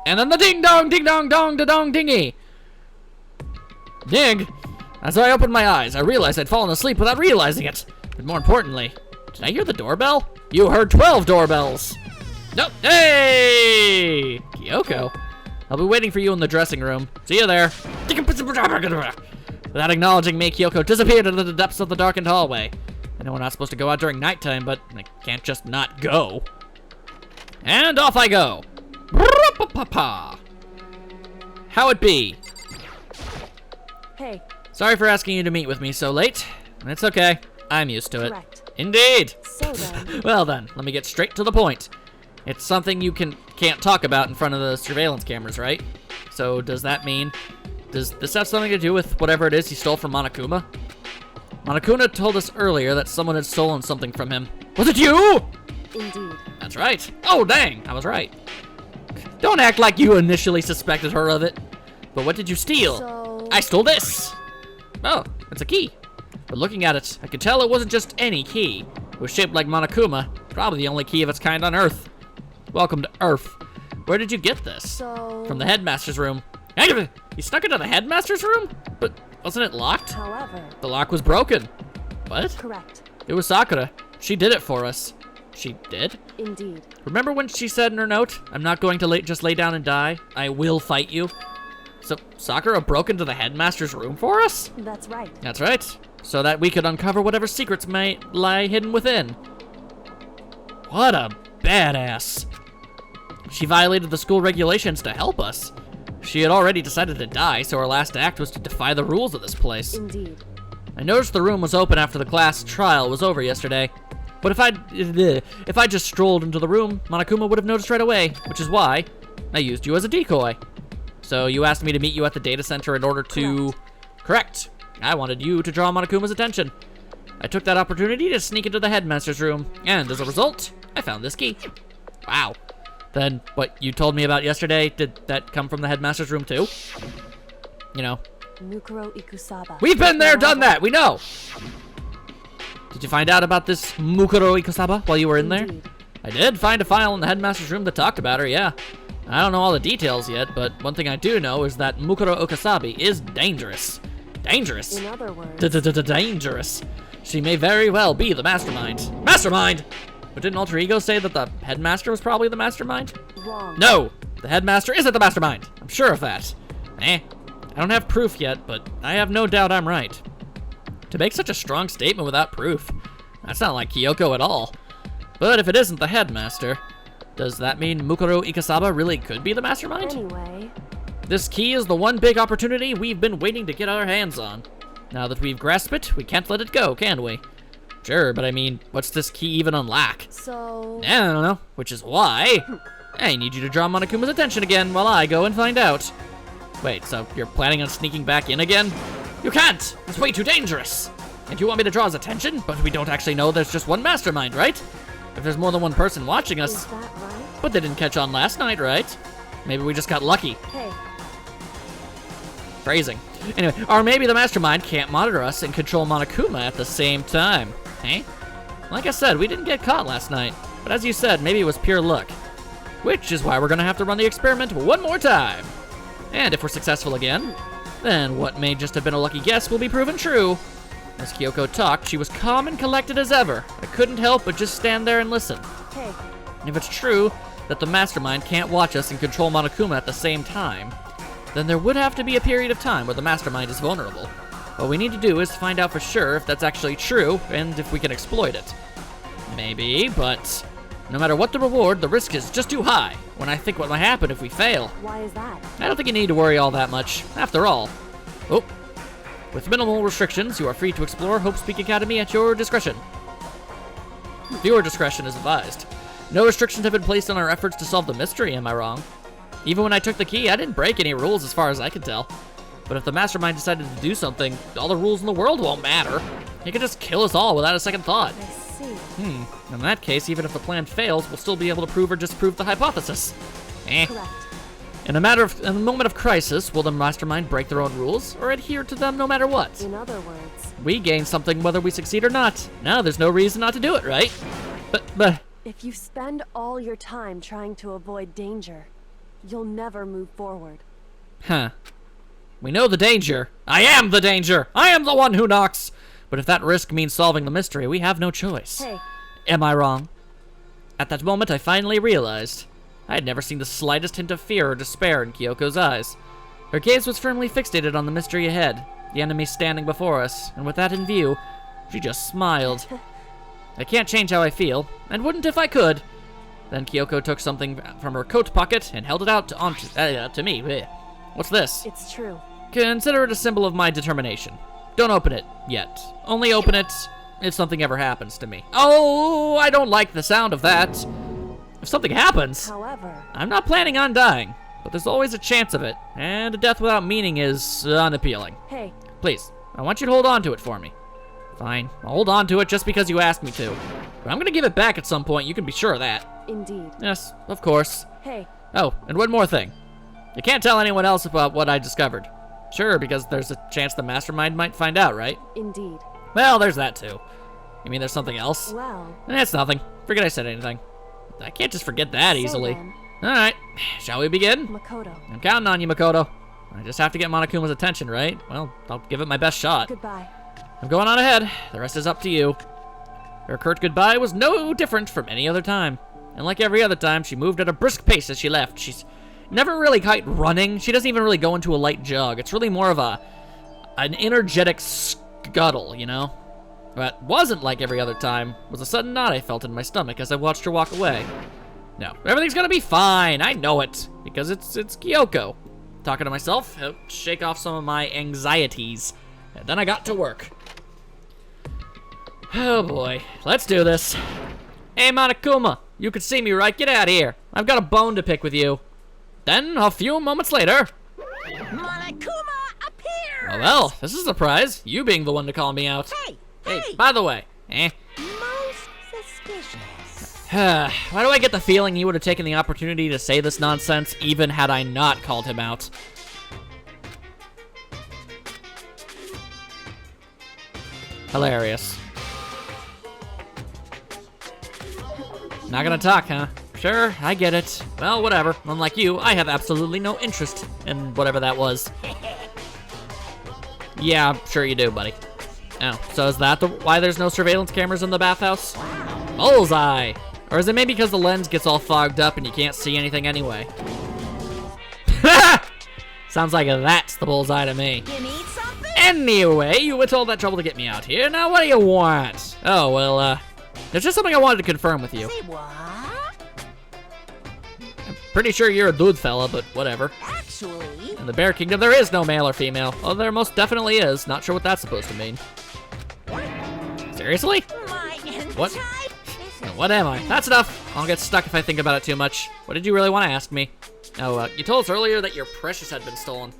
And then the ding dong, da dong, dingy. Ding. As I opened my eyes, I realized I'd fallen asleep without realizing it. But more importantly, did I hear the doorbell? You heard 12 doorbells. No, hey! Kyoko. I'll be waiting for you in the dressing room. See you there. Without acknowledging me, Kyoko disappeared into the depths of the darkened hallway. I know we're not supposed to go out during nighttime, but I can't just not go. And off I go. How it be? Hey. Sorry for asking you to meet with me so late. It's okay. I'm used to it. Correct. Indeed. So then. Well then, let me get straight to the point. It's something you can't talk about in front of the surveillance cameras, right? So does that mean, does this have something to do with whatever it is he stole from Monokuma? Monokuma told us earlier that someone had stolen something from him. Was it you? Indeed. That's right. Oh dang, I was right. Don't act like you initially suspected her of it. But what did you steal? So... I stole this. Oh, it's a key. But looking at it, I could tell it wasn't just any key. It was shaped like Monokuma, probably the only key of its kind on Earth. Welcome to Earth. Where did you get this? So... From the headmaster's room. You snuck into the headmaster's room? But wasn't it locked? However... The lock was broken. What? Correct. It was Sakura. She did it for us. She did? Indeed. Remember when she said in her note, I'm not going to just lay down and die. I will fight you. So Sakura broke into the headmaster's room for us? That's right. That's right. So that we could uncover whatever secrets might lie hidden within. What a badass. She violated the school regulations to help us. She had already decided to die, so her last act was to defy the rules of this place. Indeed. I noticed the room was open after the class trial was over yesterday. But if I just strolled into the room, Monokuma would have noticed right away, which is why I used you as a decoy. So you asked me to meet you at the data center in order to... Correct. I wanted you to draw Monokuma's attention. I took that opportunity to sneak into the headmaster's room, and as a result, I found this key. Wow. Then what you told me about yesterday, did that come from the headmaster's room too? You know. Mukuro Ikusaba. We've been there, done that, we know! Did you find out about this Mukuro Ikusaba while you were in there? Indeed. I did find a file in the headmaster's room that talked about her, yeah. I don't know all the details yet, but one thing I do know is that Mukuro Okasabi is dangerous. Dangerous. In other words... Dangerous. She may very well be the mastermind. Mastermind! But didn't Alter Ego say that the headmaster was probably the mastermind? Wrong. No! The headmaster isn't the mastermind! I'm sure of that. I don't have proof yet, but I have no doubt I'm right. To make such a strong statement without proof, that's not like Kyoko at all. But if it isn't the headmaster, does that mean Mukuro Ikasaba really could be the mastermind? Anyway... This key is the one big opportunity we've been waiting to get our hands on. Now that we've grasped it, we can't let it go, can we? Sure, but I mean, what's this key even unlock? So... I don't know, which is why I need you to draw Monokuma's attention again while I go and find out. Wait, so you're planning on sneaking back in again? You can't! It's way too dangerous! And you want me to draw his attention? But we don't actually know there's just one mastermind, right? If there's more than one person watching us... Is that right? But they didn't catch on last night, right? Maybe we just got lucky. Hey. Phrasing. Anyway, or maybe the mastermind can't monitor us and control Monokuma at the same time. Eh? Like I said, we didn't get caught last night. But as you said, maybe it was pure luck. Which is why we're gonna have to run the experiment one more time. And if we're successful again, then what may just have been a lucky guess will be proven true. As Kyoko talked, she was calm and collected as ever. I couldn't help but just stand there and listen. Hey. If it's true that the mastermind can't watch us and control Monokuma at the same time, then there would have to be a period of time where the mastermind is vulnerable. What we need to do is find out for sure if that's actually true and if we can exploit it. Maybe, but no matter what the reward, the risk is just too high when I think what might happen if we fail. Why is that? I don't think you need to worry all that much. After all, with minimal restrictions, you are free to explore Hope's Peak Academy at your discretion. Viewer discretion is advised. No restrictions have been placed on our efforts to solve the mystery, am I wrong? Even when I took the key, I didn't break any rules as far as I can tell. But if the mastermind decided to do something, all the rules in the world won't matter. He could just kill us all without a second thought. I see. In that case, even if the plan fails, we'll still be able to prove or disprove the hypothesis. Correct. In a moment of crisis, will the mastermind break their own rules or adhere to them no matter what? In other words... We gain something whether we succeed or not. Now there's no reason not to do it, right? But... If you spend all your time trying to avoid danger, you'll never move forward. Huh. We know the danger. I am the danger! I am the one who knocks! But if that risk means solving the mystery, we have no choice. Hey, Am I wrong? At that moment, I finally realized. I had never seen the slightest hint of fear or despair in Kyoko's eyes. Her gaze was firmly fixated on the mystery ahead, the enemy standing before us, and with that in view, she just smiled. I can't change how I feel, and wouldn't if I could. Then Kyoko took something from her coat pocket and held it out to me. Bleh. What's this? it's true. Consider it a symbol of my determination. Don't open it yet. Only open it if something ever happens to me. Oh, I don't like the sound of that. If something happens, However, I'm not planning on dying, but there's always a chance of it, and a death without meaning is unappealing. hey, Please, I want you to hold on to it for me. Fine, I'll hold on to it just because you asked me to. But I'm gonna give it back at some point, you can be sure of that. indeed. Yes, of course. Hey, Oh, and one more thing. You can't tell anyone else about what I discovered. Sure, because there's a chance the mastermind might find out, right? indeed. Well, there's that too. You mean there's something else? Well, It's nothing. Forget I said anything. I can't just forget that so easily. then, Alright, shall we begin? Makoto, I'm counting on you, Makoto. I just have to get Monokuma's attention, right? Well, I'll give it my best shot. goodbye. I'm going on ahead. The rest is up to you. Her curt goodbye was no different from any other time. And like every other time, she moved at a brisk pace as she left. She's never really quite running. She doesn't even really go into a light jog. It's really more of an energetic scuttle, you know? What wasn't like every other time was a sudden knot I felt in my stomach as I watched her walk away. No, everything's gonna be fine. I know it. Because it's Kyoko. Talking to myself, helped shake off some of my anxieties. And then I got to work. Oh boy, let's do this. Hey Monokuma, you can see me, right? Get out of here. I've got a bone to pick with you. Then, a few moments later... Monokuma appears! Oh well, this is a surprise. You being the one to call me out. Hey, By the way, most suspicious. why do I get the feeling he would have taken the opportunity to say this nonsense even had I not called him out? Hilarious. Not gonna talk, huh? Sure, I get it. Well, whatever. Unlike you, I have absolutely no interest in whatever that was. Yeah, I'm sure you do, buddy. Oh, so is that why there's no surveillance cameras in the bathhouse? Bullseye! Or is it maybe because the lens gets all fogged up and you can't see anything anyway? Sounds like that's the bullseye to me. You need something? Anyway, you went to all that trouble to get me out here. Now what do you want? Oh, well, there's just something I wanted to confirm with you. Say what? Pretty sure you're a dude fella, but whatever. Actually, In the Bear Kingdom, there is no male or female. Oh, there most definitely is. Not sure what that's supposed to mean. Seriously? my What? type is What am I? That's enough. I'll get stuck if I think about it too much. What did you really want to ask me? Oh, you told us earlier that your precious had been stolen.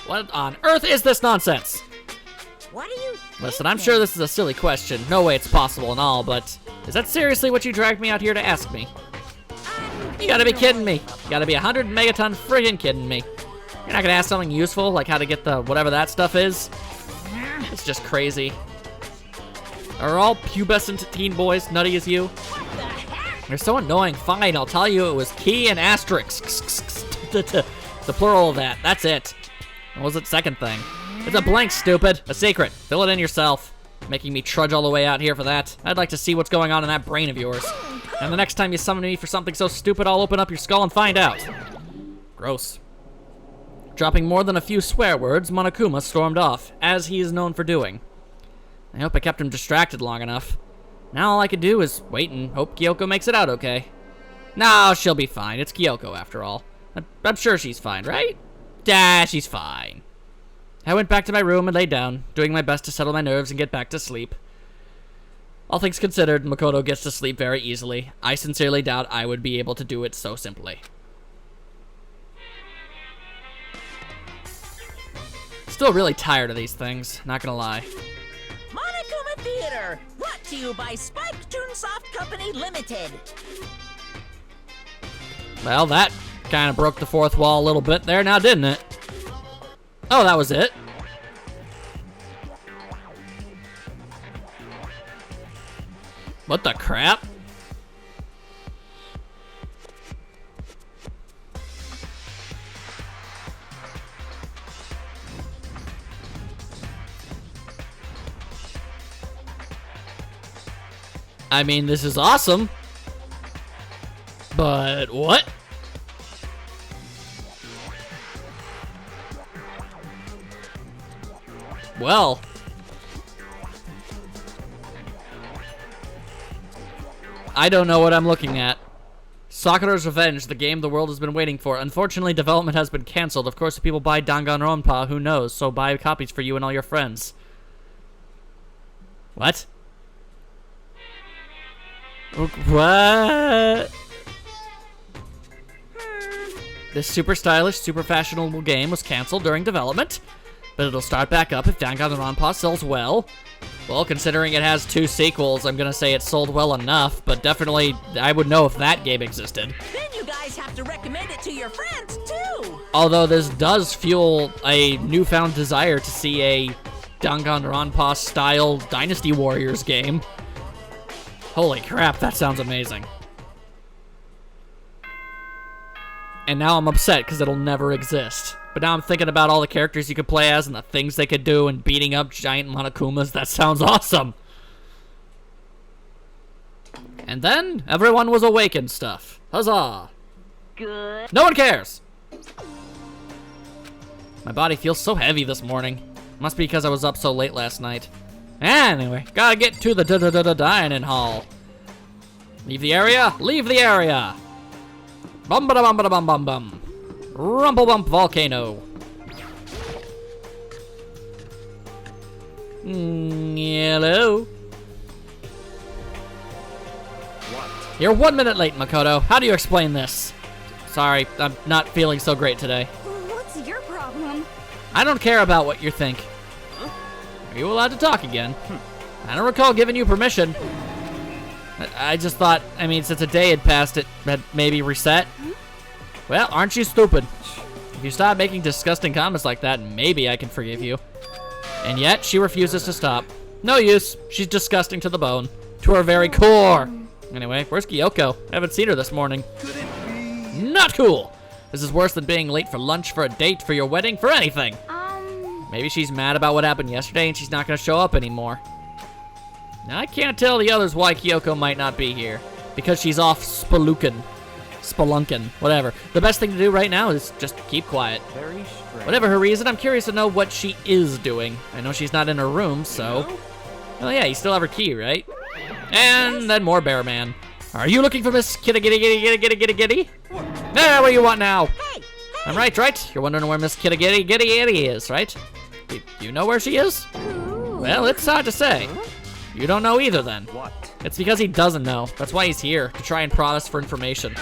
What on earth is this nonsense? What do you Listen, I'm sure this is a silly question. No way it's possible and all, but is that seriously what you dragged me out here to ask me? You gotta be kidding me. You gotta be 100 megaton friggin' kidding me. You're not gonna ask something useful, like how to get the whatever that stuff is? It's just crazy. Are all pubescent teen boys nutty as you? They're so annoying. Fine, I'll tell you it was key and asterisk. The plural of that. That's it. What was the second thing? It's a blank, stupid. A secret. Fill it in yourself. Making me trudge all the way out here for that. I'd like to see what's going on in that brain of yours. And the next time you summon me for something so stupid, I'll open up your skull and find out. Gross. Dropping more than a few swear words, Monokuma stormed off, as he is known for doing. I hope I kept him distracted long enough. Now all I can do is wait and hope Kyoko makes it out okay. No, she'll be fine. It's Kyoko after all. I'm sure she's fine, right? Yeah, she's fine. I went back to my room and lay down, doing my best to settle my nerves and get back to sleep. All things considered, Makoto gets to sleep very easily. I sincerely doubt I would be able to do it so simply. Still really tired of these things, not gonna lie. Monokuma Theater, brought to you by Spike Toonsoft Company Limited. Well, that kind of broke the fourth wall a little bit there now, didn't it? Oh, that was it. What the crap? I mean, this is awesome. But what? Well. I don't know what I'm looking at. Sakura's Revenge, the game the world has been waiting for. Unfortunately, development has been cancelled. Of course, if people buy Danganronpa, who knows? So buy copies for you and all your friends. What? What? This super stylish, super fashionable game was cancelled during development, but it'll start back up if Danganronpa sells well. Well, considering it has 2 sequels, I'm gonna say it sold well enough, but definitely I would know if that game existed. Then you guys have to recommend it to your friends, too. Although this does fuel a newfound desire to see a Danganronpa-style Dynasty Warriors game. Holy crap, that sounds amazing. And now I'm upset because it'll never exist. But now I'm thinking about all the characters you could play as and the things they could do and beating up giant Monokumas. That sounds awesome. And then everyone was awake and stuff. Huzzah. Good. No one cares. My body feels so heavy this morning. Must be because I was up so late last night. Anyway, gotta get to the dining hall. Leave the area? Leave the area. Bum ba da bum ba da bum bum bum. Rumble bump volcano. Hello. What? You're 1 minute late, Makoto. How do you explain this? Sorry, I'm not feeling so great today. What's your problem? I don't care about what you think. Huh? Are you allowed to talk again? I don't recall giving you permission. I just thought, I mean, since a day had passed, it had maybe reset. Well, aren't you stupid? If you stop making disgusting comments like that, maybe I can forgive you. And yet, she refuses to stop. No use. She's disgusting to the bone. To her very core. Anyway, where's Kyoko? I haven't seen her this morning. Could it be? Not cool. This is worse than being late for lunch, for a date, for your wedding, for anything. Maybe she's mad about what happened yesterday and she's not going to show up anymore. Now, I can't tell the others why Kyoko might not be here. Because she's off spelunking, whatever. The best thing to do right now is just keep quiet. Very strange. Whatever her reason, I'm curious to know what she is doing. I know she's not in her room, so... Oh yeah, you still have her key, right? And then more Bear Man. Are you looking for Miss Kitty Gitty Gitty Gitty Gitty Gitty Gitty? There, what do you want now? Hey, I'm right? You're wondering where Miss Kitty Gitty Gitty Gitty is, right? You know where she is? Well, it's hard to say. You don't know either, then. What? It's because he doesn't know. That's why he's here, to try and prod us for information.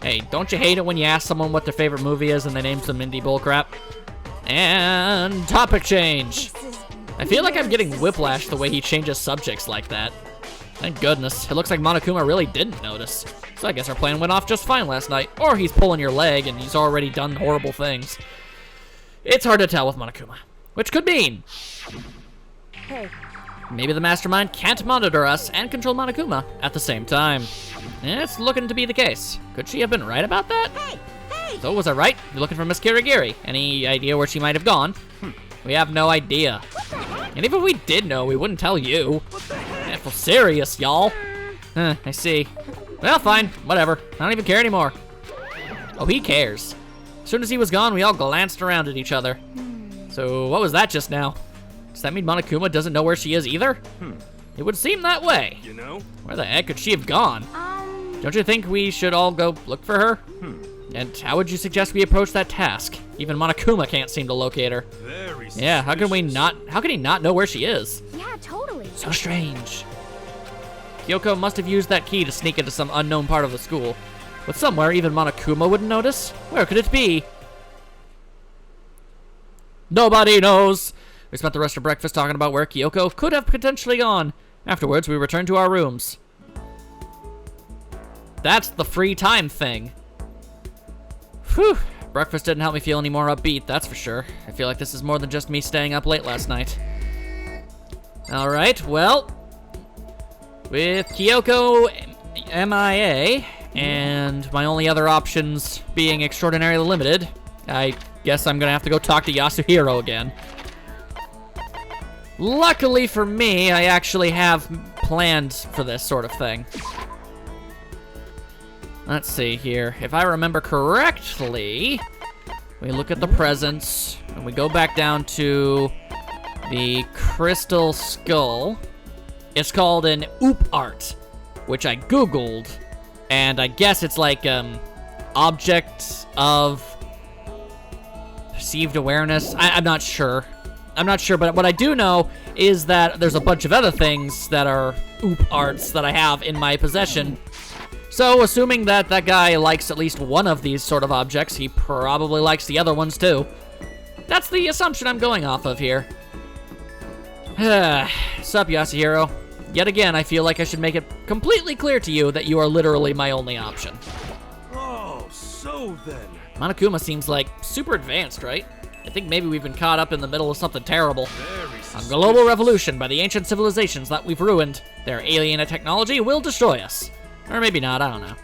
Hey, don't you hate it when you ask someone what their favorite movie is and they name some indie bullcrap? And topic change. I feel like I'm getting whiplash the way he changes subjects like that. Thank goodness. It looks like Monokuma really didn't notice. So I guess our plan went off just fine last night. Or he's pulling your leg and he's already done horrible things. It's hard to tell with Monokuma. Which could mean... Hey. Maybe the mastermind can't monitor us and control Monokuma at the same time. It's looking to be the case. Could she have been right about that? hey! So was I right? You're looking for Miss Kirigiri. Any idea where she might have gone? We have no idea. And even if we did know, we wouldn't tell you. For serious, y'all. I see. Well, fine. Whatever. I don't even care anymore. Oh, he cares. As soon as he was gone, we all glanced around at each other. So what was that just now? Does that mean Monokuma doesn't know where she is either? It would seem that way. You know? Where the heck could she have gone? Don't you think we should all go look for her? And how would you suggest we approach that task? Even Monokuma can't seem to locate her. Very Yeah, how can he not know where she is? Yeah, totally. So strange. Kyoko must have used that key to sneak into some unknown part of the school. But somewhere even Monokuma wouldn't notice? Where could it be? Nobody knows. We spent the rest of breakfast talking about where Kyoko could have potentially gone. Afterwards, we returned to our rooms. That's the free time thing. Whew. Breakfast didn't help me feel any more upbeat, that's for sure. I feel like this is more than just me staying up late last night. Alright, well, with Kyoko MIA, and my only other options being extraordinarily limited, I guess I'm gonna have to go talk to Yasuhiro again. Luckily for me, I actually have planned for this sort of thing. Let's see here. If I remember correctly, we look at the presents, and we go back down to the crystal skull. It's called an oop art, which I Googled, and I guess it's like, object of perceived awareness. I'm not sure. I'm not sure, but what I do know is that there's a bunch of other things that are oop arts that I have in my possession. So, assuming that that guy likes at least one of these sort of objects, he probably likes the other ones too. That's the assumption I'm going off of here. Sup, Yasuhiro? Yet again, I feel like I should make it completely clear to you that you are literally my only option. Oh, so then. Monokuma seems like super advanced, right? I think maybe we've been caught up in the middle of something terrible. A global revolution by the ancient civilizations that we've ruined. Their alien technology will destroy us. Or maybe not, I don't know.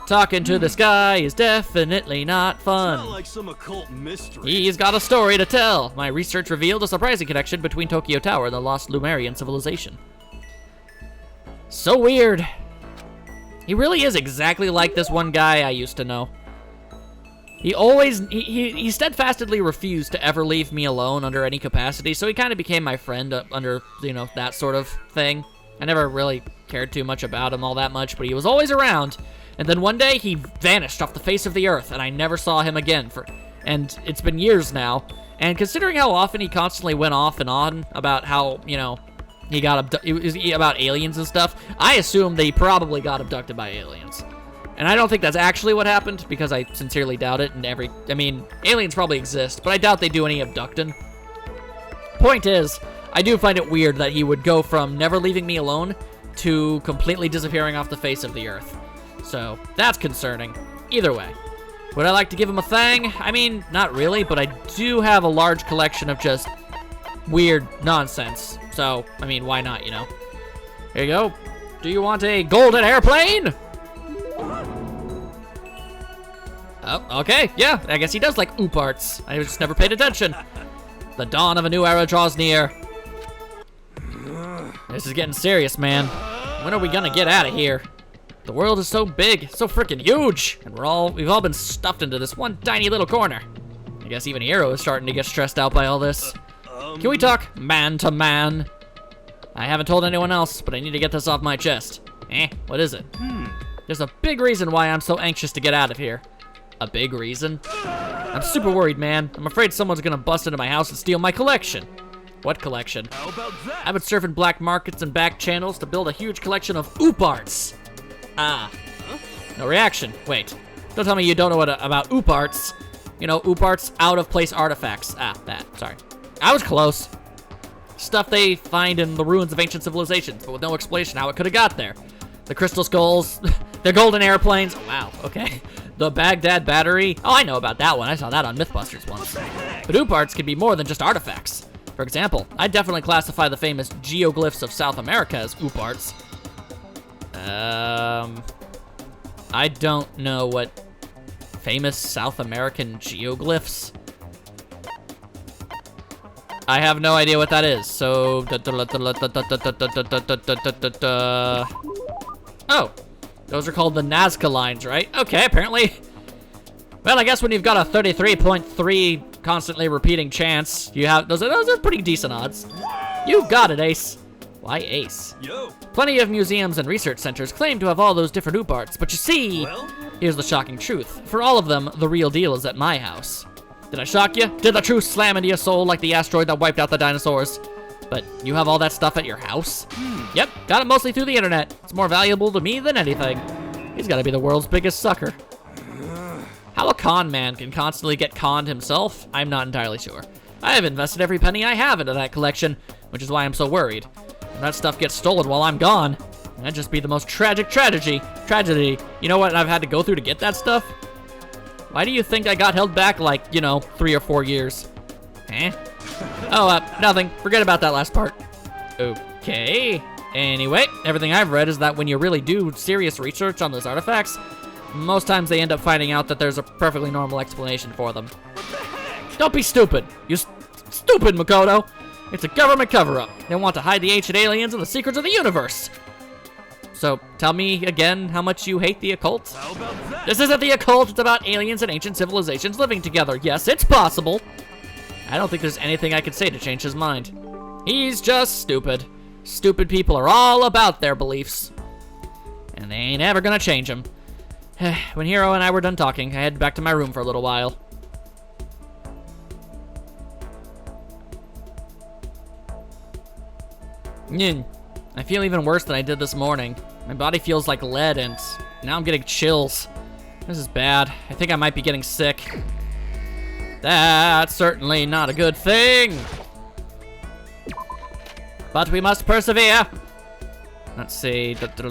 Talking to this guy is definitely not fun. It's not like some occult mystery. He's got a story to tell. My research revealed a surprising connection between Tokyo Tower and the lost Lumerian civilization. So weird. He really is exactly like this one guy I used to know. He steadfastly refused to ever leave me alone under any capacity, so he kind of became my friend under, you know, that sort of thing. I never really cared too much about him all that much, but he was always around. And then one day, he vanished off the face of the earth, and I never saw him again and it's been years now. And considering how often he constantly went off and on about how, you know, he got about aliens and stuff, I assume that he probably got abducted by aliens. And I don't think that's actually what happened, because I sincerely doubt it. I mean, aliens probably exist, but I doubt they do any abducting. Point is, I do find it weird that he would go from never leaving me alone to completely disappearing off the face of the earth. So, that's concerning. Either way. Would I like to give him a thing? I mean, not really, but I do have a large collection of just weird nonsense. So, I mean, why not, you know? Here you go. Do you want a golden airplane? Oh, okay, yeah, I guess he does like oop arts. I just never paid attention. The dawn of a new era draws near. This is getting serious, man. When are we gonna get out of here? The world is so big, so freaking huge, and we've all been stuffed into this one tiny little corner. I guess even Hiro is starting to get stressed out by all this. Can we talk man to man? I haven't told anyone else, but I need to get this off my chest. What is it? There's a big reason why I'm so anxious to get out of here. A big reason? I'm super worried, man. I'm afraid someone's gonna bust into my house and steal my collection. What collection? How about that? I've been surfing black markets and back channels to build a huge collection of oop arts. No reaction. Wait. Don't tell me you don't know about oop arts. You know, oop arts, out-of-place artifacts. That. Sorry. I was close. Stuff they find in the ruins of ancient civilizations, but with no explanation how it could have got there. The crystal skulls, the golden airplanes. Oh, wow, okay. The Baghdad battery. Oh, I know about that one. I saw that on Mythbusters once. But oop arts can be more than just artifacts. For example, I definitely classify the famous geoglyphs of South America as oop arts. I don't know what famous South American geoglyphs. I have no idea what that is, so... Oh, those are called the Nazca lines, right? Okay, apparently. Well, I guess when you've got a 33.3 constantly repeating chance, you have those are pretty decent odds. You got it, Ace. Why Ace? Yo. Plenty of museums and research centers claim to have all those different oop arts, but you see, here's the shocking truth. For all of them, the real deal is at my house. Did I shock you? Did the truth slam into your soul like the asteroid that wiped out the dinosaurs? But you have all that stuff at your house? Yep, got it mostly through the internet. It's more valuable to me than anything. He's gotta be the world's biggest sucker. How a con man can constantly get conned himself, I'm not entirely sure. I have invested every penny I have into that collection, which is why I'm so worried. If that stuff gets stolen while I'm gone, that'd just be the most tragic tragedy. You know what I've had to go through to get that stuff? Why do you think I got held back like, you know, 3 or 4 years? Oh, nothing. Forget about that last part. Okay. Anyway, everything I've read is that when you really do serious research on those artifacts, most times they end up finding out that there's a perfectly normal explanation for them. Don't be stupid. You stupid, Makoto. It's a government cover-up. They want to hide the ancient aliens and the secrets of the universe. So, tell me again how much you hate the occult. How about that? This isn't the occult, it's about aliens and ancient civilizations living together. Yes, it's possible. I don't think there's anything I could say to change his mind. He's just stupid. Stupid people are all about their beliefs. And they ain't ever gonna change them. When Hiro and I were done talking, I headed back to my room for a little while. I feel even worse than I did this morning. My body feels like lead, and now I'm getting chills. This is bad. I think I might be getting sick. That's certainly not a good thing. But we must persevere. Let's see. Back to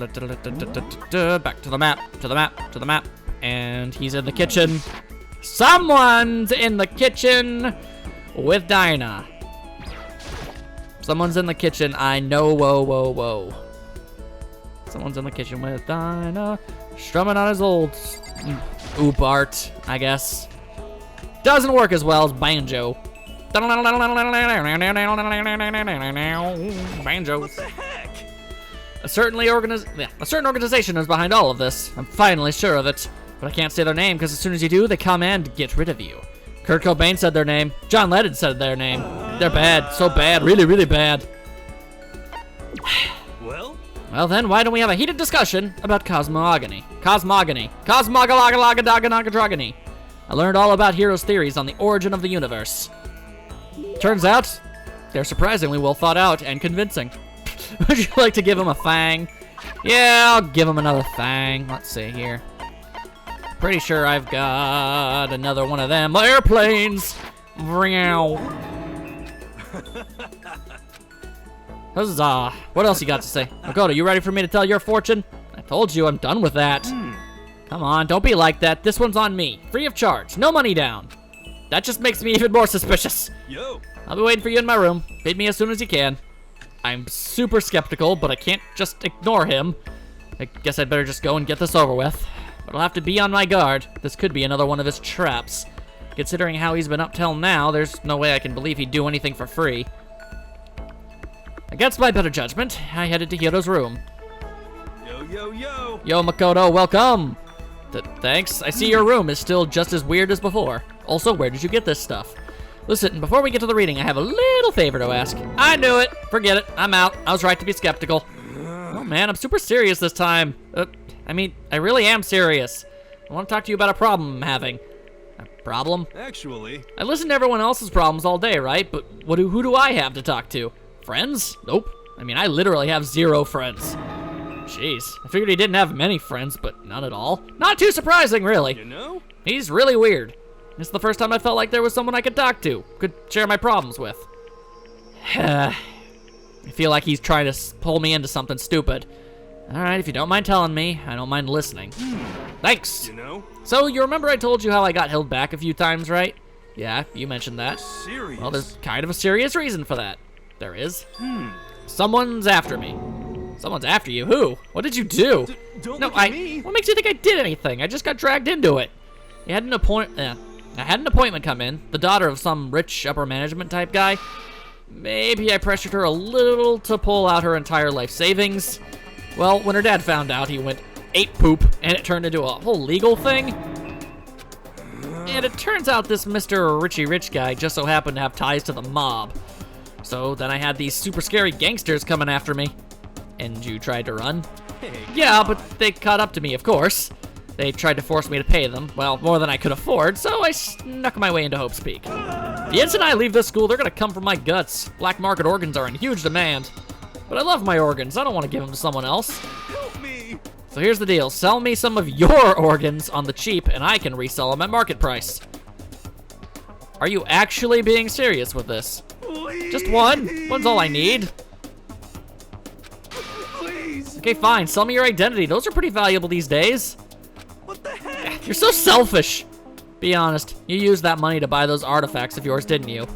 the map. And he's in the kitchen. Someone's in the kitchen with Dinah. Someone's in the kitchen. I know. Whoa. Someone's in the kitchen with Dinah, strumming on his old oop art, I guess. Doesn't work as well as banjo. Banjo. What the heck? A certain organization is behind all of this. I'm finally sure of it. But I can't say their name because as soon as you do, they come and get rid of you. Kurt Cobain said their name. John Lennon said their name. They're bad. So bad. Really, really bad. Well then, why don't we have a heated discussion about cosmogony? Cosmogalagadagadragony. I learned all about Hiro's theories on the origin of the universe. Turns out, they're surprisingly well thought out and convincing. Would you like to give him a fang? Yeah, I'll give him another fang. Let's see here. Pretty sure I've got another one of them airplanes. Huzzah. What else you got to say? Makoto, you ready for me to tell your fortune? I told you I'm done with that. Come on, don't be like that. This one's on me. Free of charge. No money down. That just makes me even more suspicious. Yo. I'll be waiting for you in my room. Feed me as soon as you can. I'm super skeptical, but I can't just ignore him. I guess I'd better just go and get this over with. But I'll have to be on my guard. This could be another one of his traps. Considering how he's been up till now, there's no way I can believe he'd do anything for free. Against my better judgment, I headed to Hiro's room. Yo. Yo, Makoto, welcome! Thanks. I see your room is still just as weird as before. Also, where did you get this stuff? Listen, before we get to the reading, I have a little favor to ask. I knew it. Forget it. I'm out. I was right to be skeptical. Oh, man, I'm super serious this time. I mean, I really am serious. I want to talk to you about a problem I'm having. A problem? Actually, I listen to everyone else's problems all day, right? But who do I have to talk to? Friends? Nope. I mean, I literally have 0 friends. Jeez, I figured he didn't have many friends, but none at all. Not too surprising, really. you know? He's really weird. It's the first time I felt like there was someone I could talk to, could share my problems with. I feel like he's trying to pull me into something stupid. All right, if you don't mind telling me, I don't mind listening. Thanks. You know? So, you remember I told you how I got held back a few times, right? Yeah, you mentioned that. Serious? Well, there's kind of a serious reason for that. There is. Someone's after me. Someone's after you? Who? What did you do? Don't No, look at me. What makes you think I did anything? I just got dragged into it. I had an appointment come in. The daughter of some rich upper management type guy. Maybe I pressured her a little to pull out her entire life savings. Well, when her dad found out, he went ape poop, and it turned into a whole legal thing. And it turns out this Mr. Richie Rich guy just so happened to have ties to the mob. So then I had these super scary gangsters coming after me. And you tried to run? Hey, Yeah, but they caught up to me, of course. They tried to force me to pay them, well, more than I could afford, so I snuck my way into Hope's Peak. The instant I leave this school, they're gonna come for my guts. Black market organs are in huge demand. But I love my organs, I don't want to give them to someone else. help me. So here's the deal, sell me some of your organs on the cheap, and I can resell them at market price. Are you actually being serious with this? Please. Just one? One's all I need. Please. Okay, fine, sell me your identity. Those are pretty valuable these days. What the heck? You're so selfish. Be honest, you used that money to buy those artifacts of yours, didn't you?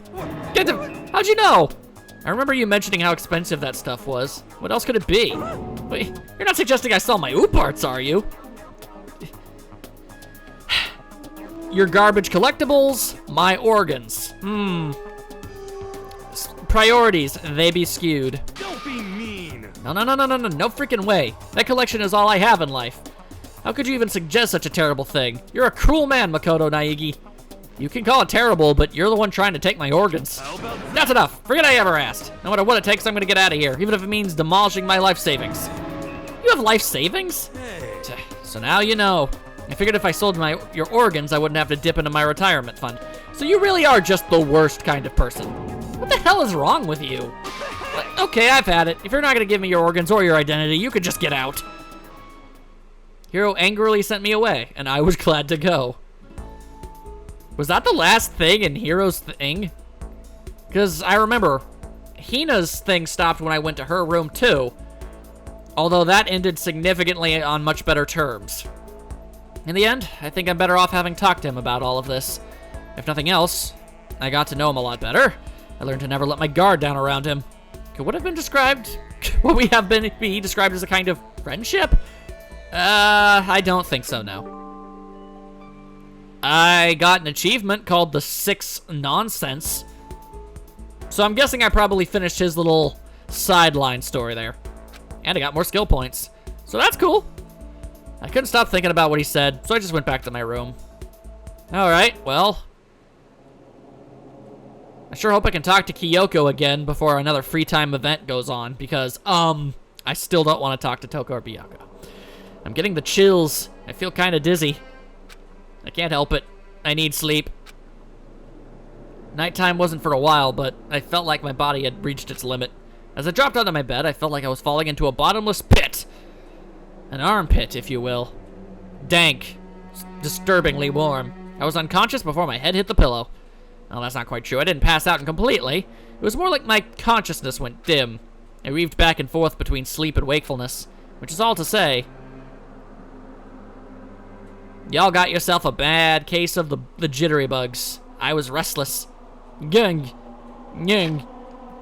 Get them. How'd you know? I remember you mentioning how expensive that stuff was. What else could it be? Wait, you're not suggesting I sell my oop parts, are you? Your garbage collectibles, my organs. priorities, they be skewed. Don't be mean. No freaking way. That collection is all I have in life. How could you even suggest such a terrible thing? You're a cruel man, Makoto Naegi. You can call it terrible, but you're the one trying to take my organs. How about that? That's enough. Forget I ever asked. No matter what it takes, I'm gonna get out of here, even if it means demolishing my life savings. You have life savings? Hey. So now you know. I figured if I sold your organs, I wouldn't have to dip into my retirement fund. So you really are just the worst kind of person. What the hell is wrong with you? Okay, I've had it. If you're not gonna give me your organs or your identity, you could just get out. Hiro angrily sent me away, and I was glad to go. Was that the last thing in Hiro's thing? Because I remember Hina's thing stopped when I went to her room too, although that ended significantly on much better terms. In the end, I think I'm better off having talked to him about all of this. If nothing else, I got to know him a lot better. I learned to never let my guard down around him. Could what have been described, what we have been be described as a kind of friendship? I don't think so, no. I got an achievement called the 6 Nonsense. So I'm guessing I probably finished his little sideline story there. And I got more skill points. So that's cool. I couldn't stop thinking about what he said, so I just went back to my room. Alright, well. I sure hope I can talk to Kyoko again before another free time event goes on, because, I still don't want to talk to Toko or Byakuya. I'm getting the chills. I feel kind of dizzy. I can't help it. I need sleep. Nighttime wasn't for a while, but I felt like my body had reached its limit. As I dropped onto my bed, I felt like I was falling into a bottomless pit. An armpit, if you will. Dank. Disturbingly warm. I was unconscious before my head hit the pillow. Well, that's not quite true. I didn't pass out completely. It was more like my consciousness went dim. I weaved back and forth between sleep and wakefulness, which is all to say, y'all got yourself a bad case of the jittery bugs. I was restless. Gang.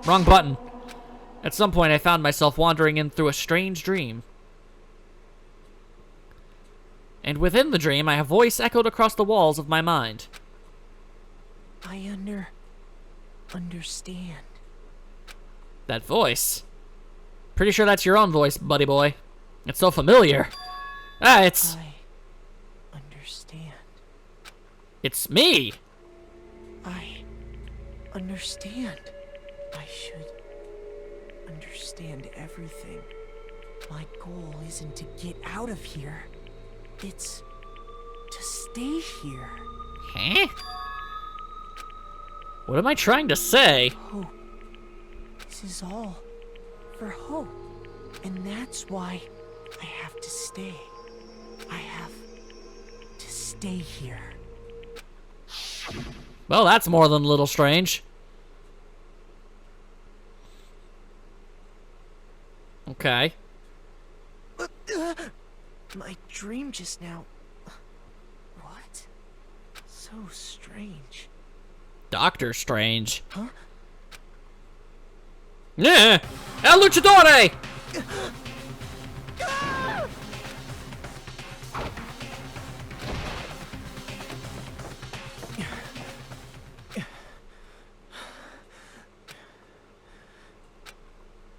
Wrong button. At some point, I found myself wandering in through a strange dream. And within the dream, a voice echoed across the walls of my mind. I understand. That voice? Pretty sure that's your own voice, buddy boy. It's so familiar. It's... I understand. It's me! I understand. I should understand everything. My goal isn't to get out of here. It's to stay here. Huh? What am I trying to say? Hope. This is all for hope. And that's why I have to stay. I have to stay here. Well, that's more than a little strange. Okay. My dream just now. What? So strange. Doctor Strange. Huh? Yeah! El Luchadore!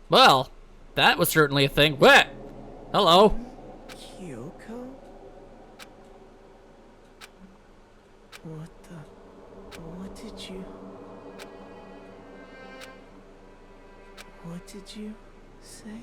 Well, that was certainly a thing. What? Hello. Kyoko? What did you say?